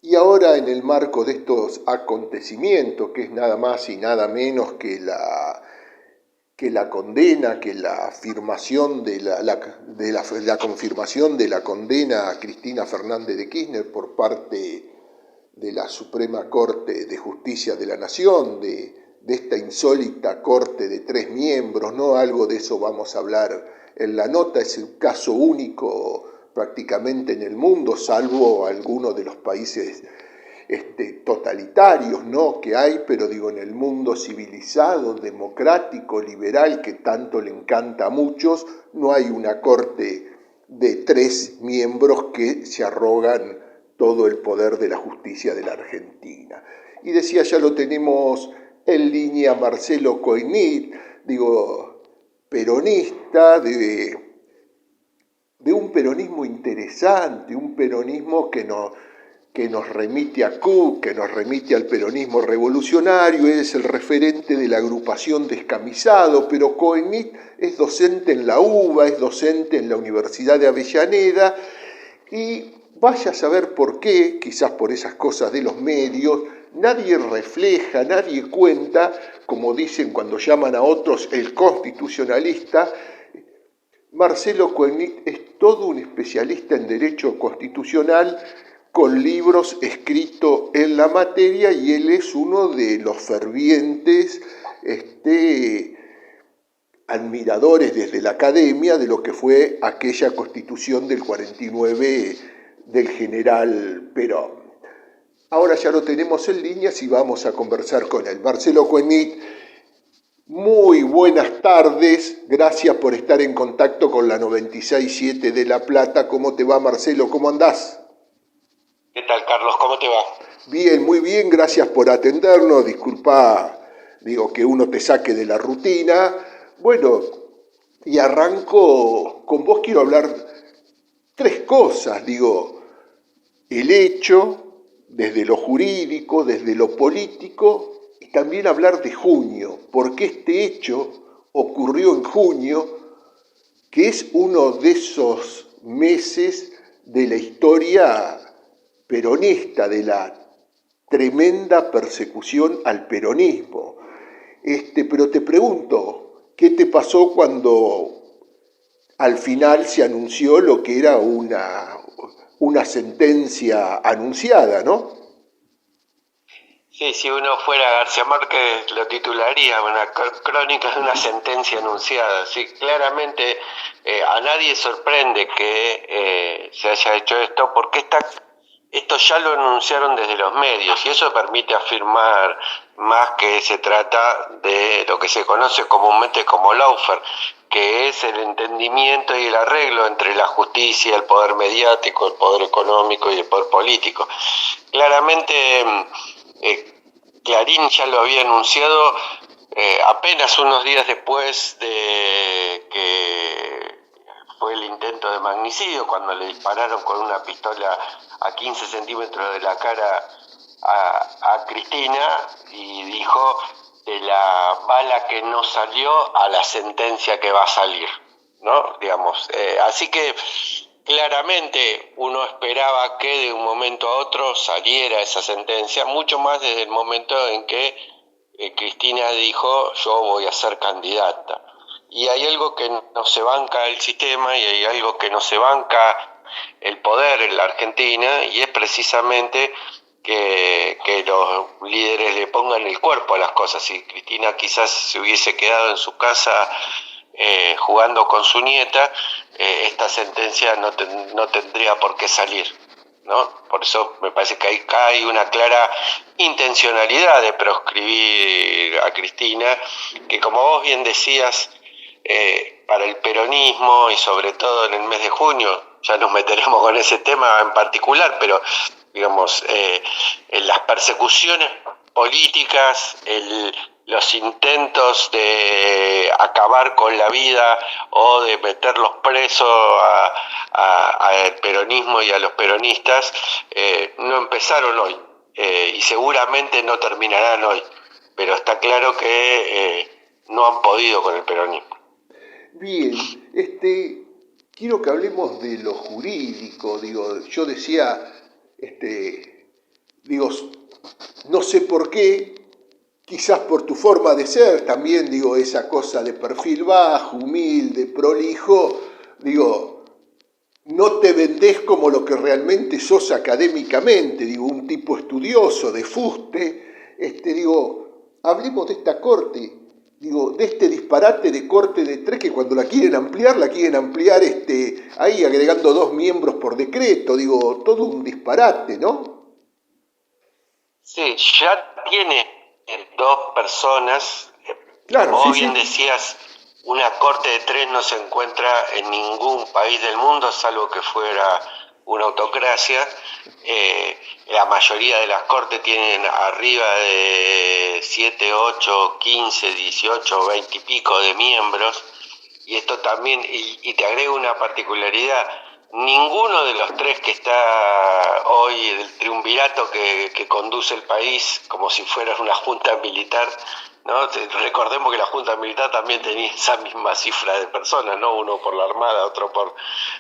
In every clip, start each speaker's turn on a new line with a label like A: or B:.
A: Y ahora en el marco de estos acontecimientos, que es nada más y nada menos que la condena, que la afirmación la confirmación de la condena a Cristina Fernández de Kirchner por parte de la Suprema Corte de Justicia de la Nación, de esta insólita corte de 3 miembros, ¿no? Algo de eso vamos a hablar en la nota, es un caso único prácticamente en el mundo, salvo algunos de los países totalitarios, ¿no? Que hay, pero digo, en el mundo civilizado, democrático, liberal, que tanto le encanta a muchos, no hay una corte de 3 miembros que se arrogan todo el poder de la justicia de la Argentina. Y decía, ya lo tenemos en línea Marcelo Coinit, digo, peronista de un peronismo interesante, un peronismo que nos remite a Cook, que nos remite al peronismo revolucionario, es el referente de la agrupación Descamisado, pero Coenit es docente en la UBA, es docente en la Universidad de Avellaneda, y vaya a saber por qué, quizás por esas cosas de los medios, nadie refleja, nadie cuenta, como dicen cuando llaman a otros el constitucionalista. Marcelo Coenit es todo un especialista en derecho constitucional con libros escritos en la materia y él es uno de los fervientes admiradores desde la academia de lo que fue aquella constitución del 49 del general Perón. Ahora ya lo tenemos en línea y vamos a conversar con él. Marcelo Coenit, muy buenas tardes, gracias por estar en contacto con la 96.7 de La Plata. ¿Cómo te va, Marcelo? ¿Cómo andás?
B: ¿Qué tal, Carlos? ¿Cómo te va?
A: Bien, muy bien, gracias por atendernos. Disculpa, digo, que uno te saque de la rutina. Bueno, y arranco con vos, quiero hablar 3 cosas, digo, el hecho, desde lo jurídico, desde lo político, y también hablar de junio, porque este hecho ocurrió en junio, que es uno de esos meses de la historia peronista, de la tremenda persecución al peronismo. Pero te pregunto, ¿qué te pasó cuando al final se anunció lo que era una sentencia anunciada, ¿no?
B: Sí, si uno fuera García Márquez lo titularía una crónica de una sentencia anunciada. Sí, claramente a nadie sorprende que se haya hecho esto porque esto ya lo anunciaron desde los medios y eso permite afirmar más que se trata de lo que se conoce comúnmente como lawfare, que es el entendimiento y el arreglo entre la justicia, el poder mediático, el poder económico y el poder político. Claramente Clarín ya lo había anunciado apenas unos días después de que fue el intento de magnicidio, cuando le dispararon con una pistola a 15 centímetros de la cara a Cristina, y dijo: de la bala que no salió a la sentencia que va a salir, ¿no? Digamos, así que claramente uno esperaba que de un momento a otro saliera esa sentencia, mucho más desde el momento en que Cristina dijo: yo voy a ser candidata. Y hay algo que no se banca el sistema y hay algo que no se banca el poder en la Argentina, y es precisamente que los líderes le pongan el cuerpo a las cosas. Si Cristina quizás se hubiese quedado en su casa jugando con su nieta, esta sentencia no tendría por qué salir, ¿no? Por eso me parece que hay una clara intencionalidad de proscribir a Cristina, que, como vos bien decías, para el peronismo y sobre todo en el mes de junio, ya nos meteremos con ese tema en particular, pero digamos, en las persecuciones políticas, los intentos de acabar con la vida o de meterlos presos al peronismo y a los peronistas, no empezaron hoy, y seguramente no terminarán hoy, pero está claro que no han podido con el peronismo.
A: Bien, quiero que hablemos de lo jurídico, digo, yo decía, este, digo, no sé por qué, quizás por tu forma de ser, también digo, esa cosa de perfil bajo, humilde, prolijo, digo, no te vendés como lo que realmente sos académicamente, digo, un tipo estudioso, de fuste, digo, hablemos de esta corte, digo, de este disparate de corte de tres que cuando la quieren ampliar ahí agregando 2 miembros por decreto, digo, todo un disparate, ¿no?
B: Sí, ya tiene dos personas.
A: Claro,
B: Como
A: sí,
B: vos bien
A: sí.
B: decías, una corte de tres no se encuentra en ningún país del mundo, salvo que fuera una autocracia. La mayoría de las cortes tienen arriba de 7, 8, 15, 18, 20 y pico de miembros. Y esto también, y te agrego una particularidad, ninguno de los tres que está hoy, el triunvirato que conduce el país como si fuera una junta militar, ¿no? Recordemos que la junta militar también tenía esa misma cifra de personas, ¿no? Uno por la Armada, otro por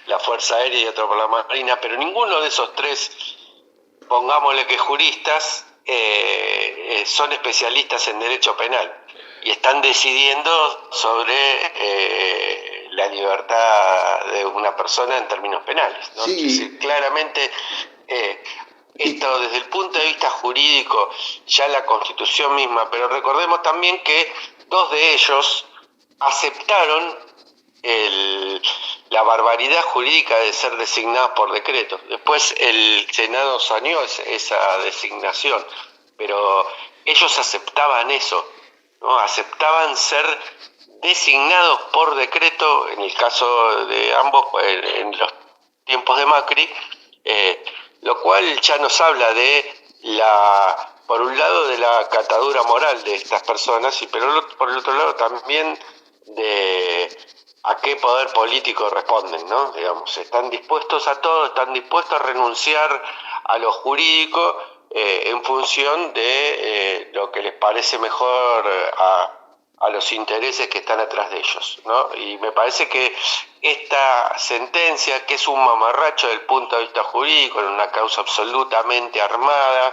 B: la Fuerza Aérea y otro por la Marina, pero ninguno de esos tres, pongámosle que juristas, son especialistas en derecho penal y están decidiendo sobre la libertad de una persona en términos penales, ¿no? Es decir,
A: Sí,
B: claramente esto desde el punto de vista jurídico, ya la Constitución misma, pero recordemos también que dos de ellos aceptaron la barbaridad jurídica de ser designados por decreto. Después el Senado saneó esa designación, pero ellos aceptaban eso, ¿no? Aceptaban ser designados por decreto, en el caso de ambos, en los tiempos de Macri, lo cual ya nos habla de por un lado, de la catadura moral de estas personas, y pero por el otro lado también de a qué poder político responden, ¿no? Digamos, están dispuestos a todo, están dispuestos a renunciar a lo jurídico en función de lo que les parece mejor a los intereses que están atrás de ellos, ¿no? Y me parece que esta sentencia, que es un mamarracho desde el punto de vista jurídico, en una causa absolutamente armada,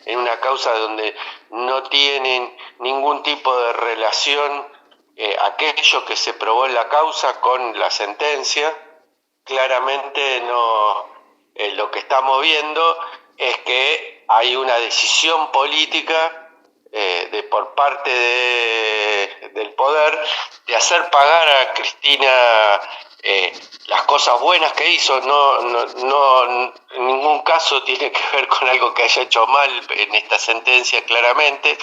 B: en una causa donde no tienen ningún tipo de relación aquello que se probó en la causa con la sentencia, claramente no, lo que estamos viendo es que hay una decisión política por parte del poder de hacer pagar a Cristina las cosas buenas que hizo. No, en ningún caso tiene que ver con algo que haya hecho mal en esta sentencia claramente,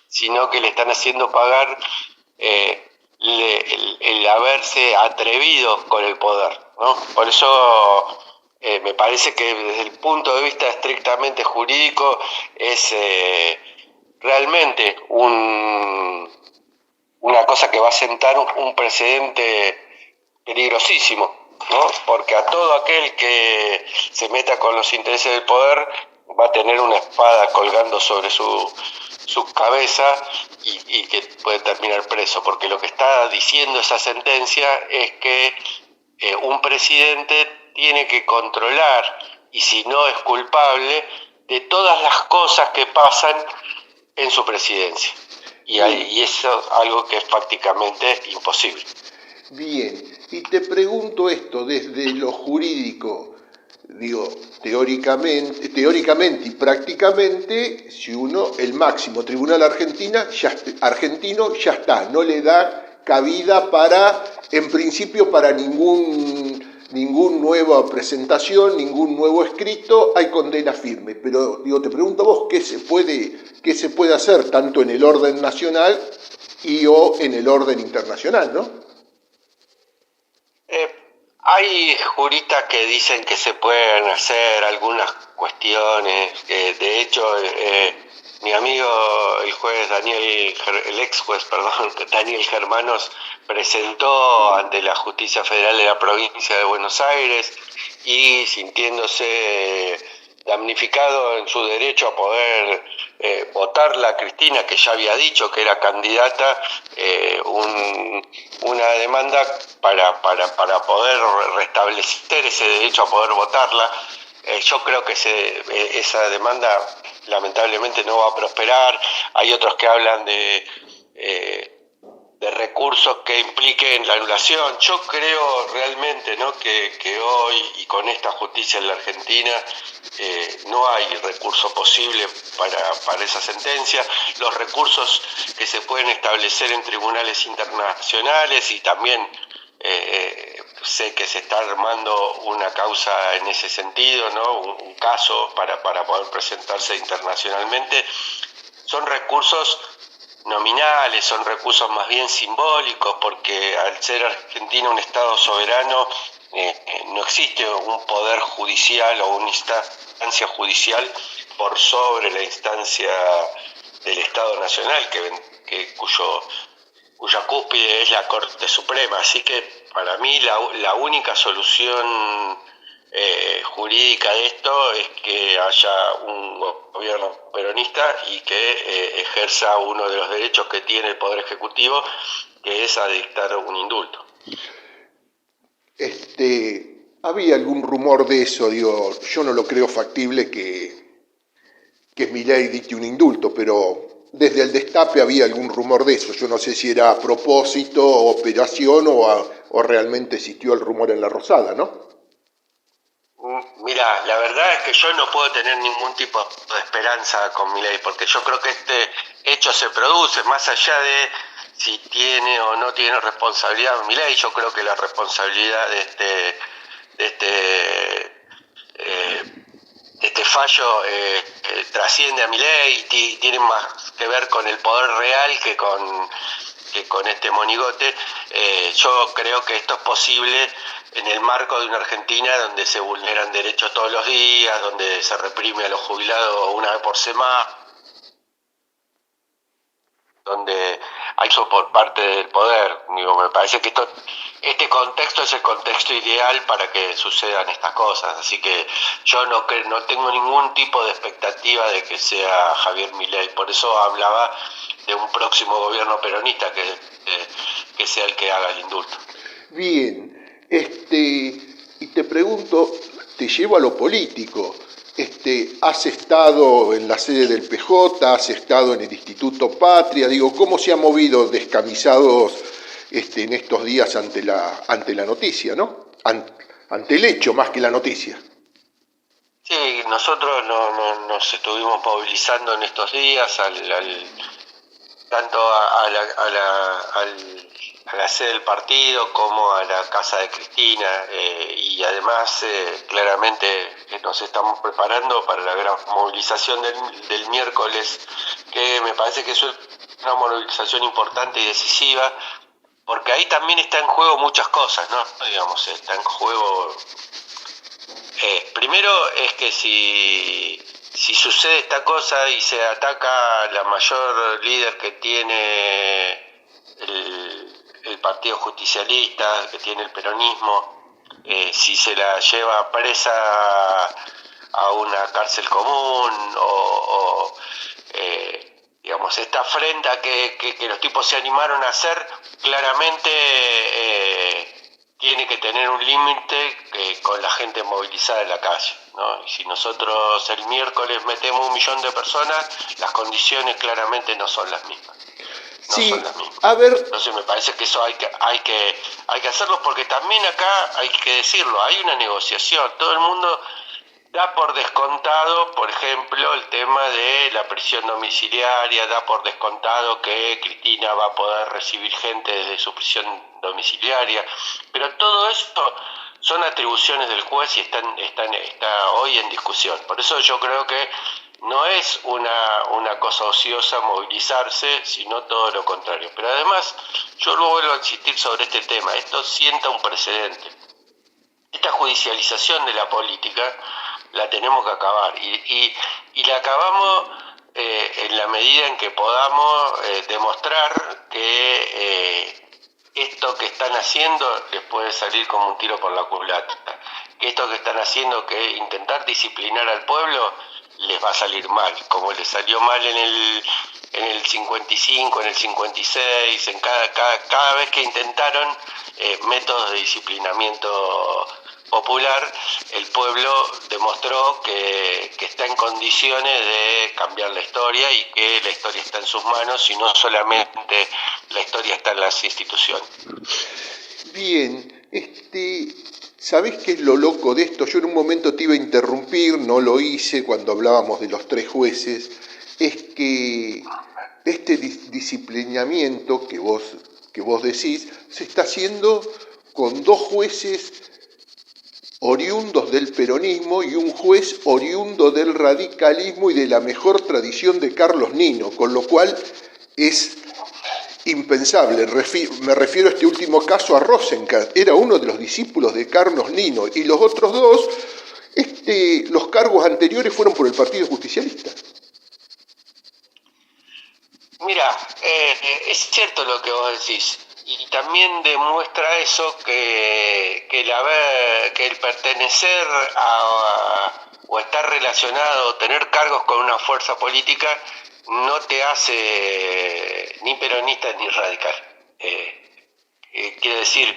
B: sino que le están haciendo pagar el haberse atrevido con el poder, ¿no? Por eso me parece que desde el punto de vista estrictamente jurídico es realmente una cosa que va a sentar un precedente peligrosísimo, ¿no? Porque a todo aquel que se meta con los intereses del poder va a tener una espada colgando sobre su cabeza y que puede terminar preso, porque lo que está diciendo esa sentencia es que un presidente tiene que controlar, y si no es culpable, de todas las cosas que pasan en su presidencia. Y
A: bien,
B: eso es algo que es prácticamente imposible.
A: bien. Y te pregunto esto desde lo jurídico, digo, teóricamente y prácticamente, si uno, el máximo tribunal argentino ya está, no le da cabida para, en principio, para ningún nueva presentación, ningún nuevo escrito, hay condena firme. Pero digo, te pregunto a vos, qué se puede hacer tanto en el orden nacional y o en el orden internacional, ¿no?
B: Hay juristas que dicen que se pueden hacer algunas cuestiones. De hecho, mi amigo el juez el ex juez, perdón, Daniel Germanos, presentó ante la Justicia Federal de la provincia de Buenos Aires y sintiéndose damnificado en su derecho a poder votarla a Cristina, que ya había dicho que era candidata, una demanda para poder restablecer ese derecho a poder votarla. Yo creo que esa demanda lamentablemente no va a prosperar. Hay otros que hablan de recursos que impliquen la anulación. Yo creo realmente, ¿no?, que hoy y con esta justicia en la Argentina no hay recurso posible para esa sentencia. Los recursos que se pueden establecer en tribunales internacionales, y también sé que se está armando una causa en ese sentido, ¿no?, un caso para poder presentarse internacionalmente, son recursos nominales, son recursos más bien simbólicos, porque al ser Argentina un Estado soberano, no existe un poder judicial o una instancia judicial por sobre la instancia del Estado Nacional, cuya cúspide es la Corte Suprema. Así que para mí la única solución jurídica de esto es que haya un gobierno peronista y que ejerza uno de los derechos que tiene el Poder Ejecutivo, que es a dictar un indulto.
A: Había algún rumor de eso, digo, yo no lo creo factible que Milei dicte un indulto, pero desde el destape había algún rumor de eso. Yo no sé si era a propósito, operación o realmente existió el rumor en la Rosada, ¿no?
B: Mira, la verdad es que yo no puedo tener ningún tipo de esperanza con Milei, porque yo creo que este hecho se produce más allá de si tiene o no tiene responsabilidad Milei. Yo creo que la responsabilidad de este fallo trasciende a Milei y tiene más que ver con el poder real que con este monigote. Yo creo que esto es posible en el marco de una Argentina donde se vulneran derechos todos los días, donde se reprime a los jubilados una vez por semana, donde hay eso por parte del poder. Digo, me parece que este contexto es el contexto ideal para que sucedan estas cosas, así que yo no tengo ningún tipo de expectativa de que sea Javier Milei. Por eso hablaba de un próximo gobierno peronista que sea el que haga el indulto.
A: Bien, y te pregunto, te llevo a lo político. Has estado en la sede del PJ, has estado en el Instituto Patria, digo, ¿cómo se ha movido Descamisados en estos días ante la noticia, ¿no? Ante el hecho más que la noticia.
B: Sí, nosotros nos estuvimos movilizando en estos días tanto a la sede del partido como a la casa de Cristina, y además claramente nos estamos preparando para la gran movilización del miércoles, que me parece que es una movilización importante y decisiva, porque ahí también está en juego muchas cosas, ¿no? Digamos, está en juego... primero es que si sucede esta cosa y se ataca a la mayor líder que tiene el Partido Justicialista, que tiene el peronismo, si se la lleva presa a una cárcel común digamos, esta afrenta que los tipos se animaron a hacer, claramente tiene que tener un límite con la gente movilizada en la calle, ¿no? Y si nosotros el miércoles metemos 1 millón de personas, las condiciones claramente no son las mismas.
A: Sí, a ver.
B: Entonces me parece que eso hay que hacerlo, porque también acá hay que decirlo, hay una negociación. Todo el mundo da por descontado, por ejemplo, el tema de la prisión domiciliaria, da por descontado que Cristina va a poder recibir gente desde su prisión domiciliaria, pero todo esto son atribuciones del juez y está hoy en discusión. Por eso yo creo que no es una cosa ociosa movilizarse, sino todo lo contrario. Pero además, yo luego vuelvo a insistir sobre este tema, esto sienta un precedente. Esta judicialización de la política la tenemos que acabar, y la acabamos en la medida en que podamos demostrar que esto que están haciendo les puede salir como un tiro por la culata, que esto que están haciendo, que intentar disciplinar al pueblo, les va a salir mal, como les salió mal en el 55, en el 56, en cada vez que intentaron métodos de disciplinamiento popular, el pueblo demostró que está en condiciones de cambiar la historia y que la historia está en sus manos y no solamente la historia está en las instituciones.
A: Bien, ¿sabés qué es lo loco de esto? Yo en un momento te iba a interrumpir, no lo hice cuando hablábamos de los 3 jueces, es que este disciplinamiento que vos decís se está haciendo con 2 jueces oriundos del peronismo y un juez oriundo del radicalismo y de la mejor tradición de Carlos Nino, con lo cual es impensable. Me refiero a este último caso a Rosenkrantz, era uno de los discípulos de Carlos Nino, y los otros dos, los cargos anteriores fueron por el Partido Justicialista.
B: Mira, es cierto lo que vos decís, y también demuestra eso que el pertenecer o estar relacionado, tener cargos con una fuerza política, no te hace ni peronista ni radical. Quiero decir,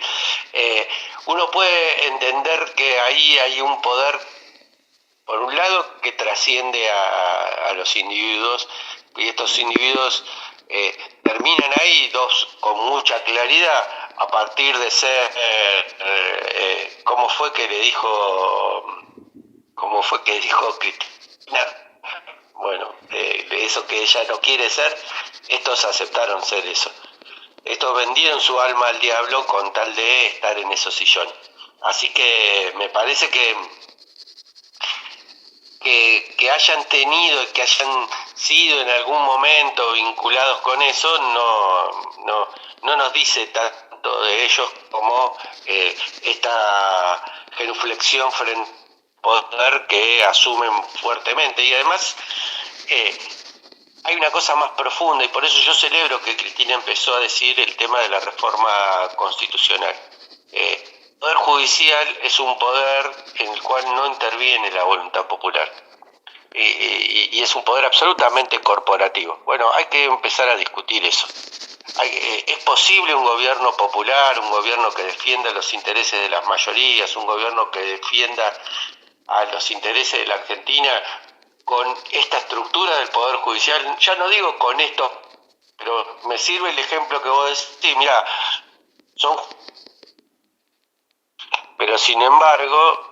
B: uno puede entender que ahí hay un poder, por un lado, que trasciende a los individuos, y estos individuos terminan ahí, con mucha claridad, a partir de ser, ¿cómo fue que dijo Cristina? Bueno, eso que ella no quiere ser, estos aceptaron ser eso. Estos vendieron su alma al diablo con tal de estar en esos sillones. Así que me parece que hayan tenido, que hayan sido en algún momento vinculados con eso, no nos dice tanto de ellos como esta genuflexión frente al poder que asumen fuertemente. Y además hay una cosa más profunda, y por eso yo celebro que Cristina empezó a decir el tema de la reforma constitucional. El poder judicial es un poder en el cual no interviene la voluntad popular, y es un poder absolutamente corporativo. Bueno, hay que empezar a discutir eso. ¿Es posible un gobierno popular, un gobierno que defienda los intereses de las mayorías, un gobierno que defienda a los intereses de la Argentina con esta estructura del Poder Judicial? Ya no digo con esto, pero me sirve el ejemplo que vos decís. Mira, pero sin embargo,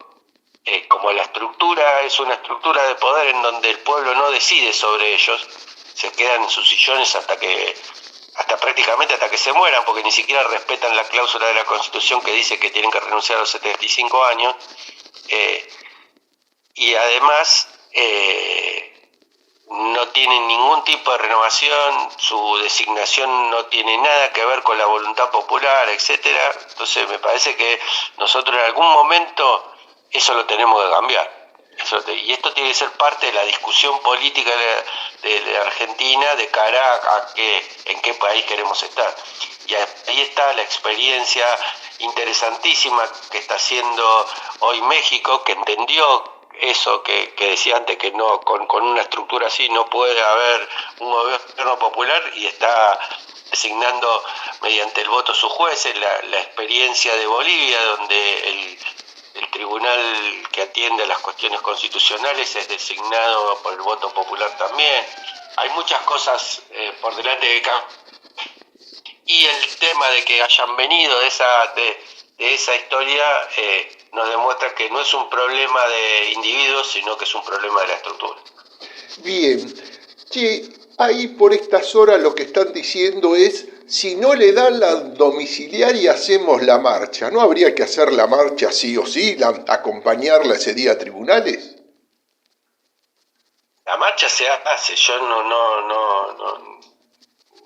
B: como la estructura es una estructura de poder en donde el pueblo no decide sobre ellos, se quedan en sus sillones prácticamente hasta que se mueran, porque ni siquiera respetan la cláusula de la Constitución que dice que tienen que renunciar a los 75 años, y además no tienen ningún tipo de renovación, su designación no tiene nada que ver con la voluntad popular, etcétera. Entonces me parece que nosotros en algún momento eso lo tenemos que cambiar. Y esto tiene que ser parte de la discusión política de Argentina de cara a en qué país queremos estar. Y ahí está la experiencia interesantísima que está haciendo hoy México, que entendió eso que decía antes, que no con una estructura así no puede haber un gobierno popular, y está designando mediante el voto sus jueces. La experiencia de Bolivia, donde el tribunal que atiende a las cuestiones constitucionales es designado por el voto popular también. Hay muchas cosas por delante de cada. Y el tema de que hayan venido de esa historia nos demuestra que no es un problema de individuos, sino que es un problema de la estructura.
A: Bien, che, ahí por estas horas lo que están diciendo es, si no le dan la domiciliaria hacemos la marcha. ¿No habría que hacer la marcha sí o sí, acompañarla ese día a tribunales?
B: La marcha se hace, yo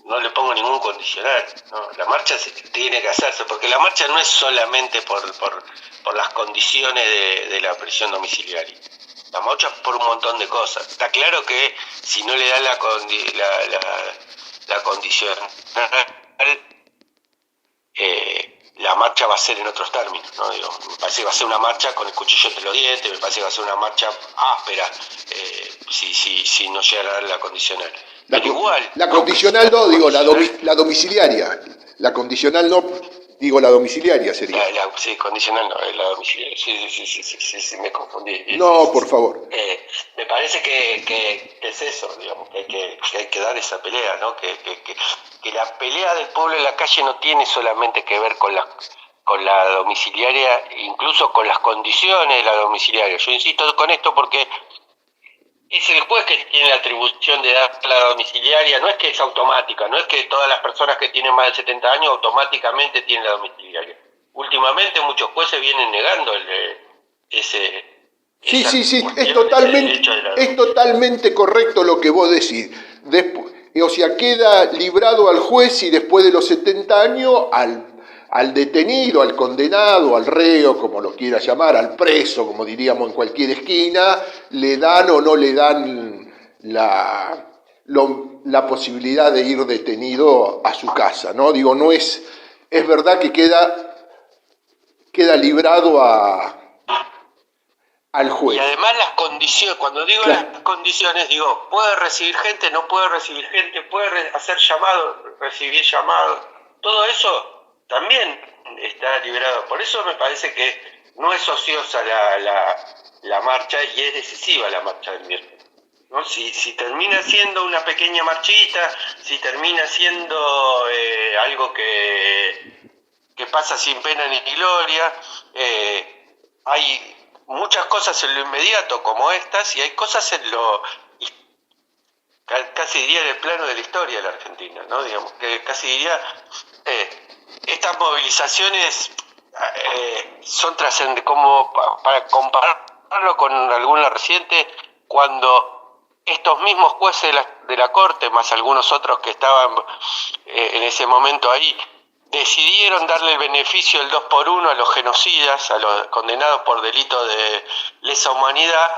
B: no le pongo ningún condicional, ¿no? La marcha tiene que hacerse, porque la marcha no es solamente por las condiciones de la prisión domiciliaria. La marcha es por un montón de cosas. Está claro que si no le da la condición, la marcha va a ser en otros términos, ¿no? Me parece que va a ser una marcha con el cuchillo entre los dientes, me parece que va a ser una marcha áspera, si no llega a dar la condicional.
A: La condicional no, digo, la domiciliaria. La condicional no, Digo, la domiciliaria sería.
B: Sí, condicional no, la domiciliaria. Sí, me confundí.
A: No, por favor.
B: Me parece que es eso, digamos, que hay que dar esa pelea, ¿no? Que la pelea del pueblo en la calle no tiene solamente que ver con la domiciliaria, incluso con las condiciones de la domiciliaria. Yo insisto con esto porque es el juez que tiene la atribución de dar la domiciliaria, no es que es automática, no es que todas las personas que tienen más de 70 años automáticamente tienen la domiciliaria. Últimamente muchos jueces vienen negando ese...
A: Sí, es totalmente correcto lo que vos decís. O sea, queda librado al juez y después de los 70 años al detenido, al condenado, al reo, como lo quiera llamar, al preso, como diríamos en cualquier esquina, le dan o no le dan la posibilidad de ir detenido a su casa, ¿no? Digo, no es verdad que queda librado al juez.
B: Y además las condiciones, cuando digo
A: claro.
B: Las condiciones, digo, puede recibir gente, no puede recibir gente, puede hacer llamado, recibir llamado, todo eso también está liberado. Por eso me parece que no es ociosa la marcha y es decisiva la marcha del miércoles, ¿no? Si termina siendo una pequeña marchita, si termina siendo algo que pasa sin pena ni gloria, hay muchas cosas en lo inmediato como estas y hay cosas en lo casi diría en el plano de la historia de la Argentina, ¿no? Digamos que casi diría estas movilizaciones son trascendentes, como para compararlo con alguna reciente, cuando estos mismos jueces de la corte más algunos otros que estaban en ese momento ahí decidieron darle el beneficio del 2x1 a los genocidas, a los condenados por delito de lesa humanidad.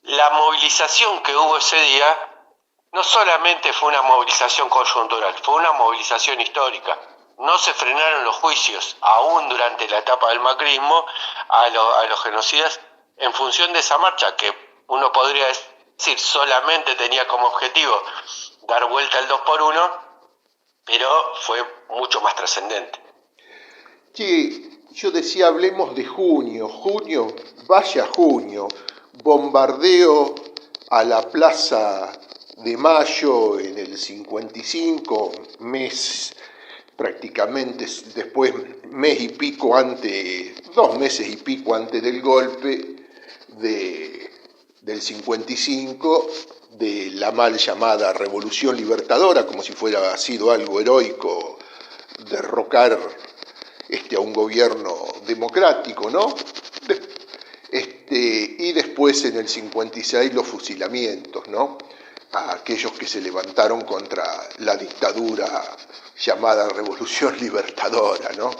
B: La movilización que hubo ese día no solamente fue una movilización coyuntural, fue una movilización histórica. No se frenaron los juicios, aún durante la etapa del macrismo, a los genocidas en función de esa marcha, que uno podría decir solamente tenía como objetivo dar vuelta al 2x1, pero fue mucho más trascendente.
A: Sí, yo decía, hablemos de junio, vaya junio, bombardeo a la Plaza de Mayo en el 55, mes prácticamente después, mes y pico antes, 2 meses y pico antes del golpe del 55, de la mal llamada Revolución Libertadora, como si fuera sido algo heroico derrocar a un gobierno democrático, ¿no? Y después en el 56 los fusilamientos, ¿no? A aquellos que se levantaron contra la dictadura llamada Revolución Libertadora, ¿no?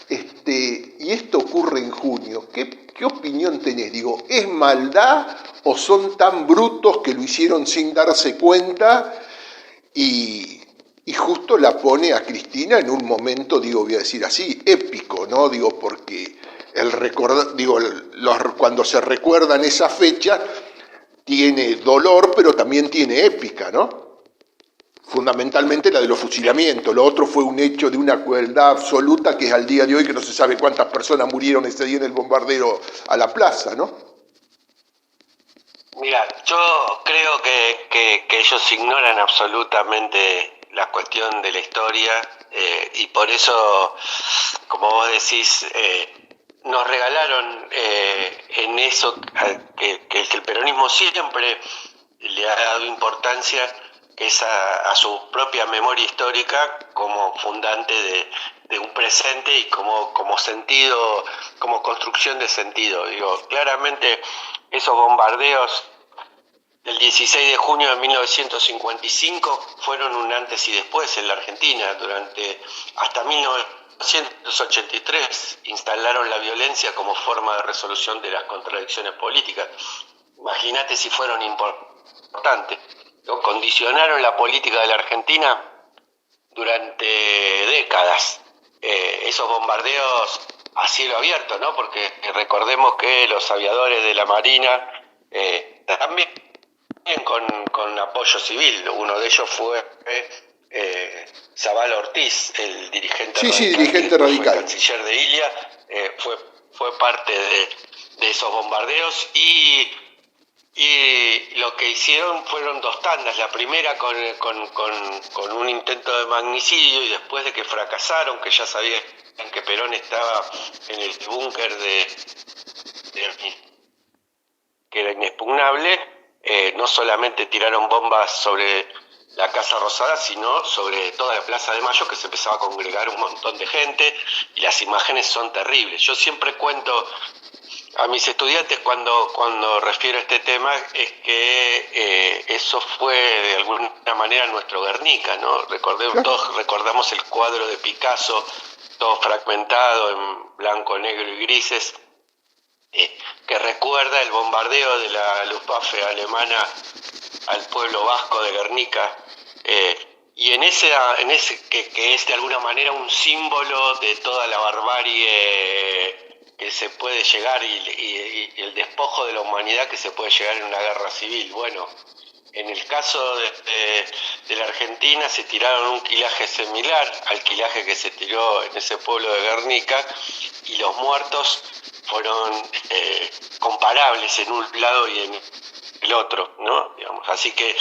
A: Y esto ocurre en junio. ¿Qué opinión tenés? Digo, ¿es maldad o son tan brutos que lo hicieron sin darse cuenta y justo la pone a Cristina en un momento, digo, voy a decir así, épico, ¿no? Digo, porque cuando se recuerdan esas fechas, tiene dolor, pero también tiene épica, ¿no? Fundamentalmente la de los fusilamientos. Lo otro fue un hecho de una crueldad absoluta que es al día de hoy que no se sabe cuántas personas murieron ese día en el bombardeo a la plaza, ¿no?
B: Mira, yo creo que ellos ignoran absolutamente la cuestión de la historia y por eso, como vos decís, nos regalaron en eso que el peronismo siempre le ha dado importancia, que es a su propia memoria histórica como fundante de un presente y como sentido, como construcción de sentido. Digo, claramente esos bombardeos del 16 de junio de 1955 fueron un antes y después en la Argentina. Hasta 1983 instalaron la violencia como forma de resolución de las contradicciones políticas. Imagínate si fueron importantes. Condicionaron la política de la Argentina durante décadas. Esos bombardeos a cielo abierto, ¿no? Porque recordemos que los aviadores de la Marina también con apoyo civil. Uno de ellos fue Zavala Ortiz, el dirigente
A: Sí, sí,
B: radical que
A: dirigente
B: después fue
A: radical.
B: canciller de Ilia, fue parte de esos bombardeos y lo que hicieron fueron 2 tandas, la primera con un intento de magnicidio y después de que fracasaron, que ya sabían que Perón estaba en el búnker que era inexpugnable, no solamente tiraron bombas sobre la Casa Rosada, sino sobre toda la Plaza de Mayo, que se empezaba a congregar un montón de gente, y las imágenes son terribles. Yo siempre cuento a mis estudiantes cuando refiero a este tema, es que eso fue de alguna manera nuestro Guernica, ¿no? Todos recordamos el cuadro de Picasso, todo fragmentado en blanco, negro y grises, que recuerda el bombardeo de la Luftwaffe alemana al pueblo vasco de Guernica, y en ese que es de alguna manera un símbolo de toda la barbarie que se puede llegar y el despojo de la humanidad que se puede llegar en una guerra civil. Bueno, en el caso de la Argentina se tiraron un quilaje similar al quilaje que se tiró en ese pueblo de Guernica, y los muertos fueron comparables en un lado y en el otro, ¿no? Digamos, así que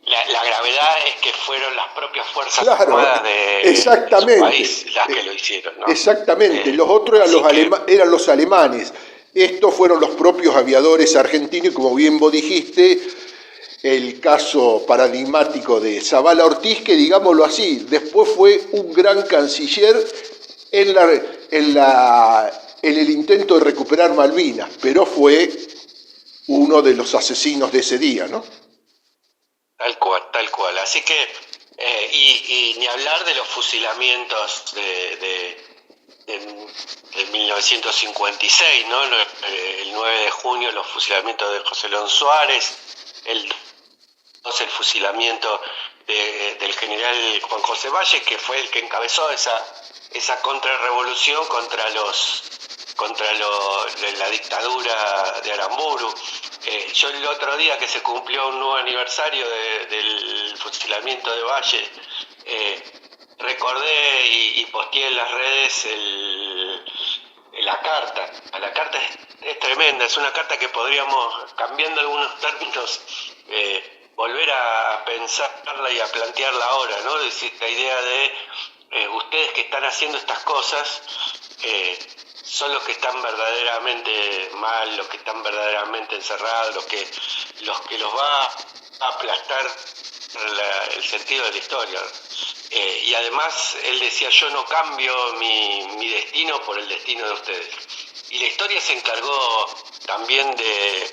B: la gravedad es que fueron las propias fuerzas armadas de su país las que lo hicieron, ¿no?
A: Exactamente, los otros eran los alemanes. Estos fueron los propios aviadores argentinos, y como bien vos dijiste, el caso paradigmático de Zavala Ortiz, que digámoslo así, después fue un gran canciller en el intento de recuperar Malvinas, pero fue uno de los asesinos de ese día, ¿no?
B: Tal cual, tal cual. Así que, y ni hablar de los fusilamientos de 1956, ¿no? El 9 de junio los fusilamientos de José León Suárez, el fusilamiento del general Juan José Valle, que fue el que encabezó esa contrarrevolución contra la dictadura de Aramburu. Yo el otro día que se cumplió un nuevo aniversario del fusilamiento de Valle, recordé y posteé en las redes la carta. La carta es tremenda, es una carta que podríamos, cambiando algunos términos, volver a pensarla y a plantearla ahora, ¿no? Es decir, la idea de ustedes que están haciendo estas cosas son los que están verdaderamente mal, los que están verdaderamente encerrados, los que los va a aplastar el sentido de la historia. Y además él decía, yo no cambio mi destino por el destino de ustedes. Y la historia se encargó también de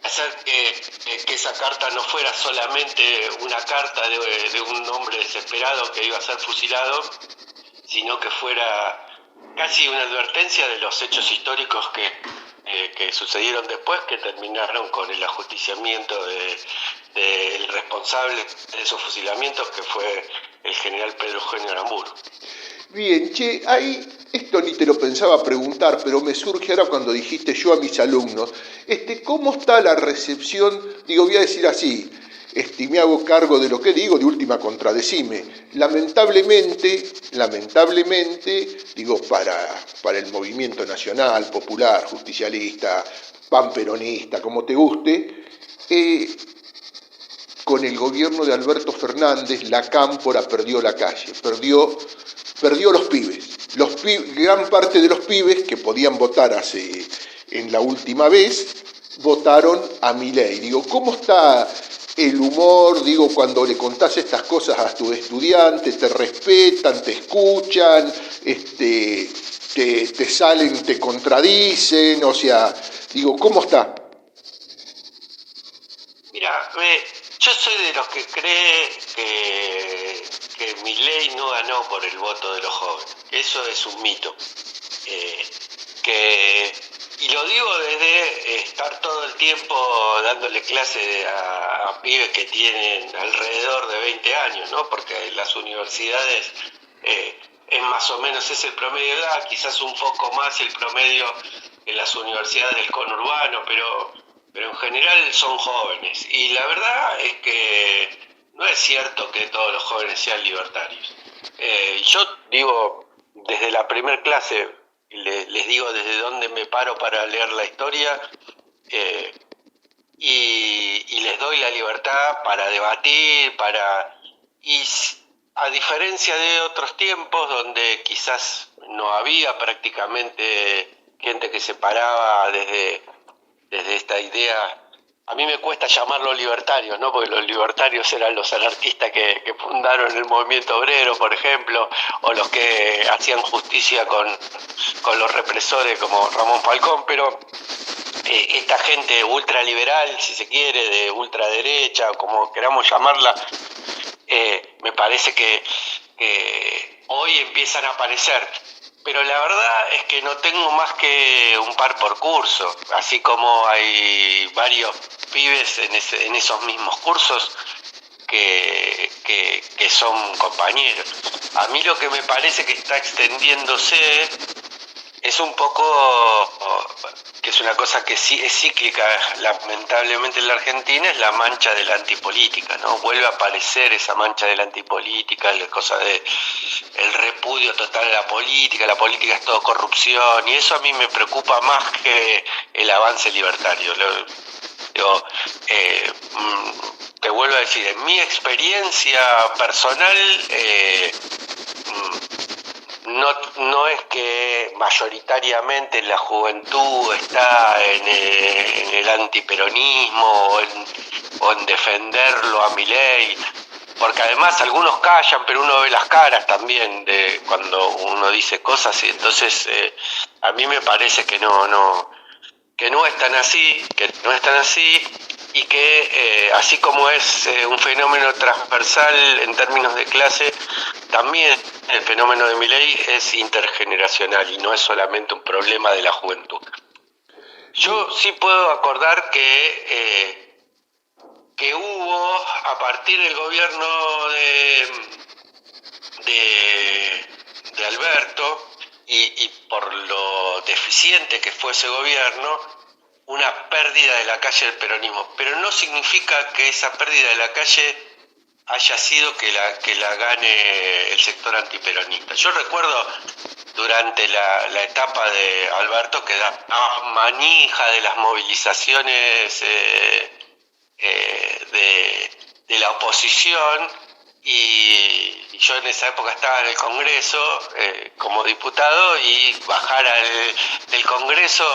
B: hacer que esa carta no fuera solamente una carta de un hombre desesperado que iba a ser fusilado, sino que fuera casi una advertencia de los hechos históricos que sucedieron después, que terminaron con el ajusticiamiento del responsable de esos fusilamientos, que fue el general Pedro Eugenio Aramburu.
A: Bien, che, esto ni te lo pensaba preguntar, pero me surge ahora cuando dijiste yo a mis alumnos, ¿cómo está la recepción? Digo, voy a decir así, me hago cargo de lo que digo, de última contradecime. Lamentablemente, digo, para el movimiento nacional, popular, justicialista, panperonista, como te guste, con el gobierno de Alberto Fernández, la cámpora perdió la calle, perdió los pibes. Gran parte de los pibes que podían votar en la última vez, votaron a Milei. Digo, ¿cómo está el humor? Digo, cuando le contás estas cosas a tus estudiantes, te respetan, te escuchan, te salen, te contradicen, o sea, digo, ¿cómo está?
B: Mira, yo soy de los que cree que Milei no ganó por el voto de los jóvenes. Eso es un mito. Y lo digo desde estar todo el tiempo dándole clase a pibes que tienen alrededor de 20 años, ¿no? Porque en las universidades es más o menos es el promedio de edad, quizás un poco más el promedio en las universidades del conurbano, pero en general son jóvenes. Y la verdad es que no no es cierto que todos los jóvenes sean libertarios. Yo digo, desde la primer clase, les digo desde dónde me paro para leer la historia, eh, y les doy la libertad para debatir, a diferencia de otros tiempos donde quizás no había prácticamente gente que se paraba desde esta idea. A mí me cuesta llamarlos libertarios, ¿no? Porque los libertarios eran los anarquistas que fundaron el movimiento obrero, por ejemplo, o los que hacían justicia con los represores como Ramón Falcón, pero esta gente ultraliberal, si se quiere, de ultraderecha, o como queramos llamarla, me parece que hoy empiezan a aparecer. Pero la verdad es que no tengo más que un par por curso, así como hay varios pibes en esos mismos cursos que son compañeros. A mí lo que me parece que está extendiéndose es un poco, que es una cosa que sí es cíclica, lamentablemente en la Argentina, es la mancha de la antipolítica, ¿no? Vuelve a aparecer esa mancha de la antipolítica, la cosa de el repudio total a la política es todo corrupción, y eso a mí me preocupa más que el avance libertario. Te vuelvo a decir, en mi experiencia personal, no es que mayoritariamente la juventud está en el antiperonismo o en defenderlo a Milei, porque además algunos callan, pero uno ve las caras también de cuando uno dice cosas, y entonces a mí me parece que no es tan así, y que así como es un fenómeno transversal en términos de clase, también el fenómeno de Milei es intergeneracional y no es solamente un problema de la juventud. Yo sí puedo acordar que hubo, a partir del gobierno de Alberto, y por lo deficiente que fue ese gobierno, una pérdida de la calle del peronismo. Pero no significa que esa pérdida de la calle haya sido que la gane el sector antiperonista. Yo recuerdo durante la etapa de Alberto que daba manija de las movilizaciones de la oposición, y yo en esa época estaba en el Congreso como diputado, y bajar del Congreso,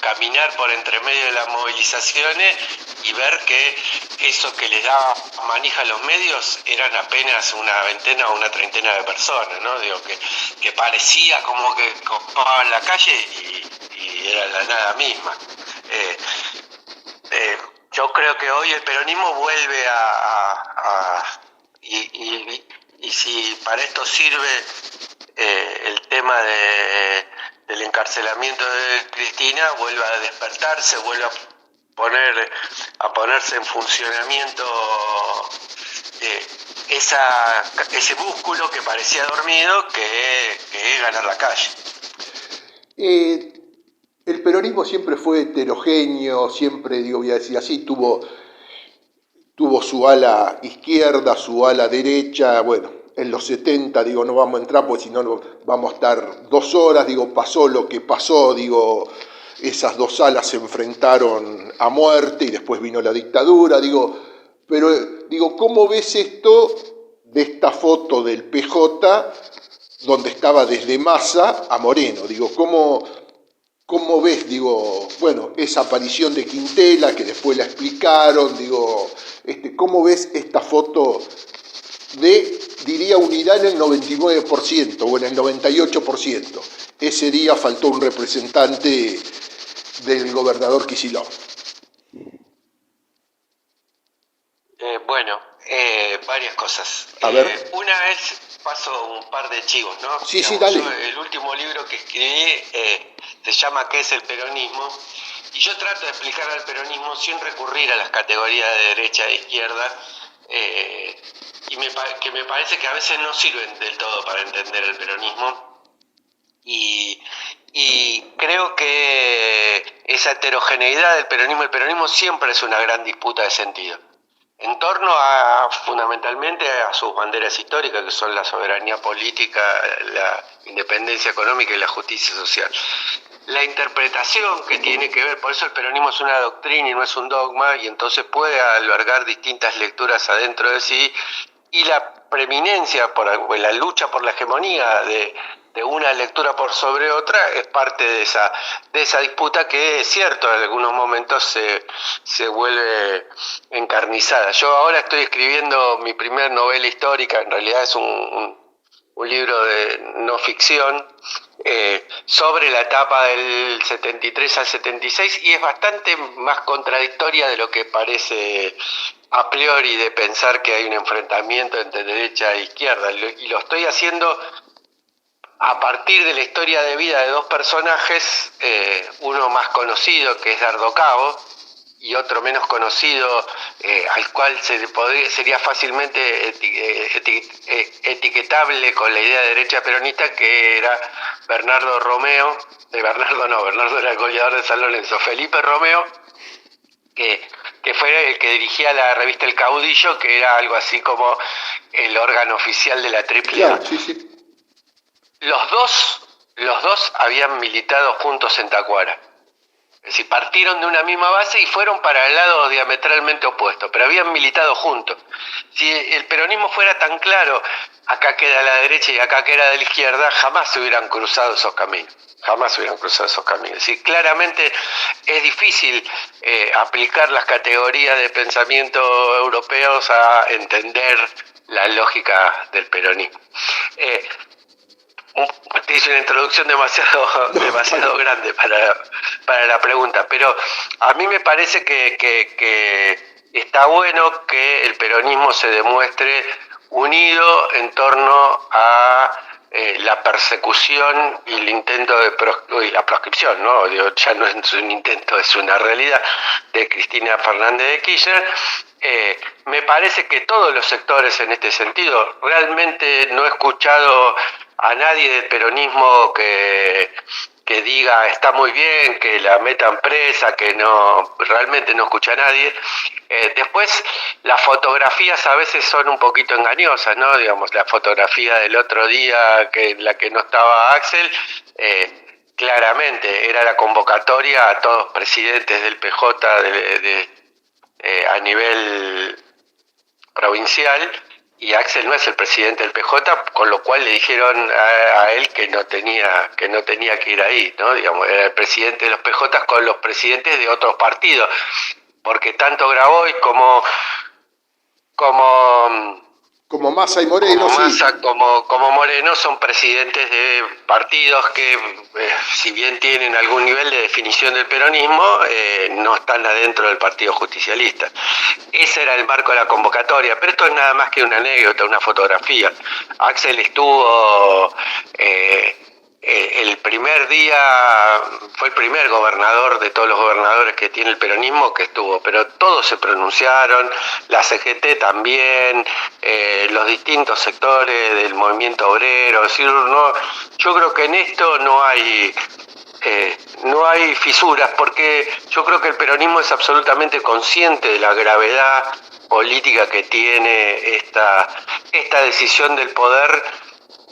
B: caminar por entre medio de las movilizaciones y ver que eso que les daba manija a los medios eran apenas una veintena o una treintena de personas, ¿no? Digo, que parecía como que copaban la calle y era la nada misma. Yo creo que hoy el peronismo vuelve y si para esto sirve el tema del encarcelamiento de Cristina, vuelve a despertarse, vuelve a ponerse en funcionamiento ese músculo que parecía dormido, que es ganar la calle.
A: El peronismo siempre fue heterogéneo, siempre, voy a decir así, tuvo su ala izquierda, su ala derecha, bueno, en los 70, no vamos a entrar porque si no vamos a estar 2 horas, pasó lo que pasó, esas dos alas se enfrentaron a muerte y después vino la dictadura, pero ¿cómo ves esto de esta foto del PJ donde estaba desde Massa a Moreno? ¿Cómo ves, bueno, esa aparición de Quintela, que después la explicaron, ¿cómo ves esta foto diría unidad en el 99% o en el 98%? Ese día faltó un representante del gobernador Kicillof.
B: Varias cosas.
A: A ver.
B: Una vez paso un par de chivos, ¿no?
A: Sí, dale.
B: El último libro que escribí se llama ¿Qué es el peronismo? Y yo trato de explicar al peronismo sin recurrir a las categorías de derecha e izquierda, que me parece que a veces no sirven del todo para entender el peronismo. Y creo que esa heterogeneidad del peronismo, el peronismo siempre es una gran disputa de sentido. en torno a fundamentalmente a sus banderas históricas, que son la soberanía política, la independencia económica y la justicia social. La interpretación que tiene que ver, por eso el peronismo es una doctrina y no es un dogma, y entonces puede albergar distintas lecturas adentro de sí, y la preeminencia, la lucha por la hegemonía de una lectura por sobre otra es parte de esa disputa que es cierto, en algunos momentos se vuelve encarnizada. Yo ahora estoy escribiendo mi primer novela histórica, en realidad es un libro de no ficción, sobre la etapa del 73 al 76, y es bastante más contradictoria de lo que parece a priori, de pensar que hay un enfrentamiento entre derecha e izquierda, y lo estoy haciendo a partir de la historia de vida de dos personajes, uno más conocido, que es Dardo Cabo, y otro menos conocido, al cual sería fácilmente etiquetable con la idea de derecha peronista, que era Bernardo Romeo. Bernardo era el goleador de San Lorenzo. Felipe Romeo, que fue el que dirigía la revista El Caudillo, que era algo así como el órgano oficial de la AAA.
A: Claro, sí.
B: Los dos habían militado juntos en Tacuara. Es decir, partieron de una misma base y fueron para el lado diametralmente opuesto, pero habían militado juntos. Si el peronismo fuera tan claro, acá queda la derecha y acá queda de la izquierda, jamás se hubieran cruzado esos caminos. Es decir, claramente es difícil aplicar las categorías de pensamiento europeos a entender la lógica del peronismo. Te hice una introducción demasiado grande para la pregunta, pero a mí me parece que está bueno que el peronismo se demuestre unido en torno a la persecución y el intento y la proscripción, ¿no? Ya no es un intento, es una realidad, de Cristina Fernández de Kirchner. Me parece que todos los sectores en este sentido, realmente no he escuchado a nadie del peronismo que diga está muy bien, que la metan presa, que no, realmente no escucha a nadie. Después, las fotografías a veces son un poquito engañosas, ¿no? Digamos, la fotografía del otro día, en la que no estaba Axel, claramente era la convocatoria a todos presidentes del PJ a nivel provincial, y Axel no es el presidente del PJ, con lo cual le dijeron a él que no tenía que ir ahí, ¿no? Digamos, era el presidente de los PJ con los presidentes de otros partidos, porque tanto Grabois como
A: Massa y Moreno,
B: como Moreno son presidentes de partidos que, si bien tienen algún nivel de definición del peronismo, no están adentro del Partido Justicialista. Ese era el marco de la convocatoria, pero esto es nada más que una anécdota, una fotografía. Axel estuvo el primer día, fue el primer gobernador de todos los gobernadores que tiene el peronismo que estuvo, pero todos se pronunciaron, la CGT también, los distintos sectores del movimiento obrero. Es decir, no, yo creo que en esto no hay fisuras, porque yo creo que el peronismo es absolutamente consciente de la gravedad política que tiene esta decisión del poder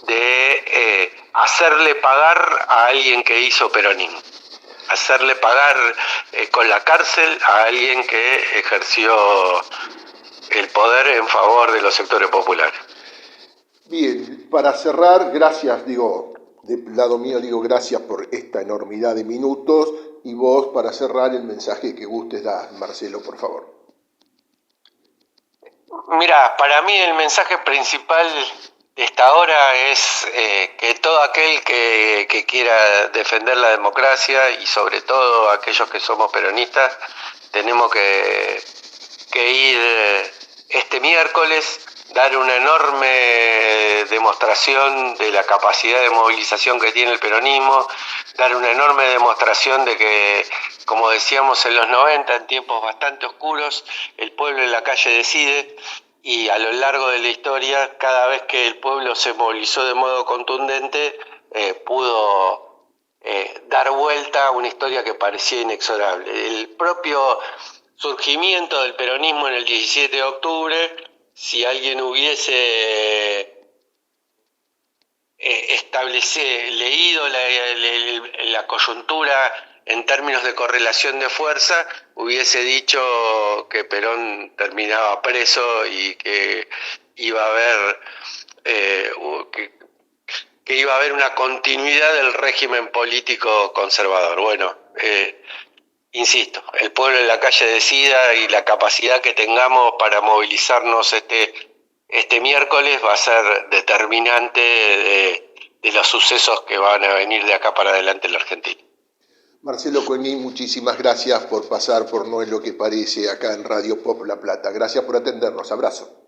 B: de hacerle pagar a alguien que hizo peronismo, hacerle pagar con la cárcel a alguien que ejerció el poder en favor de los sectores populares.
A: Bien, para cerrar, gracias, del lado mío gracias por esta enormidad de minutos, y vos, para cerrar, el mensaje que gustes dar, Marcelo, por favor.
B: Mira, para mí el mensaje principal de esta hora es que todo aquel que quiera defender la democracia, y sobre todo aquellos que somos peronistas, tenemos que ir este miércoles, dar una enorme demostración de la capacidad de movilización que tiene el peronismo, dar una enorme demostración de que, como decíamos en los 90, en tiempos bastante oscuros, el pueblo en la calle decide, y a lo largo de la historia, cada vez que el pueblo se movilizó de modo contundente, pudo dar vuelta a una historia que parecía inexorable. El propio surgimiento del peronismo en el 17 de octubre, si alguien hubiese leído la coyuntura en términos de correlación de fuerza, hubiese dicho que Perón terminaba preso y que iba a haber que iba a haber una continuidad del régimen político conservador. Bueno, insisto, el pueblo en la calle decida, y la capacidad que tengamos para movilizarnos este miércoles va a ser determinante de los sucesos que van a venir de acá para adelante en la Argentina.
A: Marcelo Coenín, muchísimas gracias por pasar por No es lo que parece acá en Radio Pop La Plata. Gracias por atendernos. Abrazo.